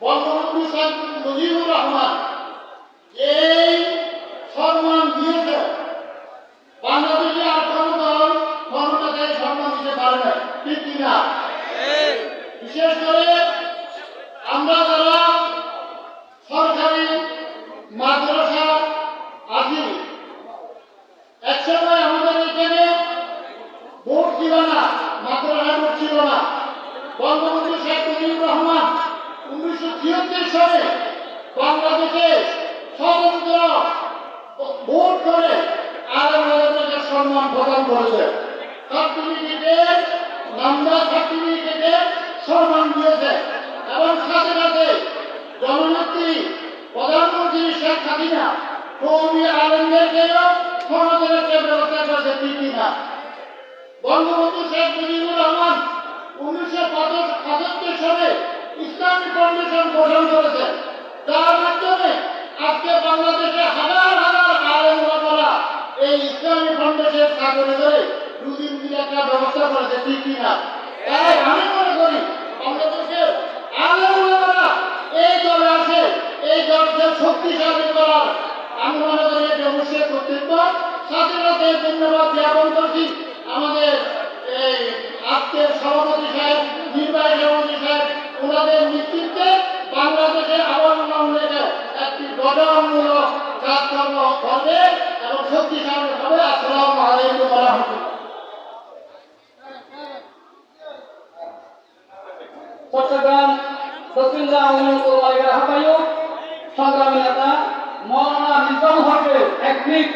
বঙ্গবন্ধু শেখ মুজিবুর রহমান এই সম্মান দিয়েছে, বাংলাদেশে আর কোনো দল ক্ষমতাকে সম্মান দিতে পারে না, ঠিক কিনা? বিশেষ করে আমরা যারা সরকারি মাদ্রাসা আছি, একসময় আমাদের এখানে ভোট ছিল না, মাদ্রাসা ভোট ছিল না। বঙ্গবন্ধু শেখ মুজিবুর রহমান 1973 সালে বাংলাদেশে স্বতন্ত্র ভোট করে আলেমদের সম্মান প্রদান করেছে, সার্টিফিকেটের নামদার সার্টিফিকেটের সম্মান দিয়েছে এবং সাথে সাথে জননেত্রী প্রধানমন্ত্রী শেখ হাসিনা কওমি আলেমদেরকেও ক্ষমতার ব্যবস্থা করেছে, ঠিক কিনা? বঙ্গবন্ধু শেখ মুজিবুর রহমান 1975 সালে ইসলামিক ফাউন্ডেশন গঠন করেছে, যার মাধ্যমে আজকে বাংলাদেশে হাজার হাজার আলেম ওলামারা এই ইসলামিক ফাউন্ডেশনের সাথে ধরে রুজি একটা ব্যবস্থা করেছে, ঠিক কিনা? তাই আমি মনে করি বাংলাদেশের আলেম ওলামারা এই দলে আছে, এই দলকে শক্তিশালী করার আমি মনে করি এটি অবশ্যই কর্তৃত্ব। সাথে সাথে ধন্যবাদ জ্ঞাপন করছি আমাদের এই আজকের সভাপতি সাহেব, নির্বাহী সভাপতি সাহেব, ওনাদের নেতৃত্বে বাংলাদেশে আবার একটি গঠনমূলক কাজকর্ম করবে এবং শক্তিশালী হবে। আসসালামু আলাইকুম ওয়া রাহমাতুল্লাহ। চট্টগ্রাম দক্ষিণ জেলা আহ্বায়ক সংগ্রামী নেতা মৌলানা মিজানুল হকের এক মিনিট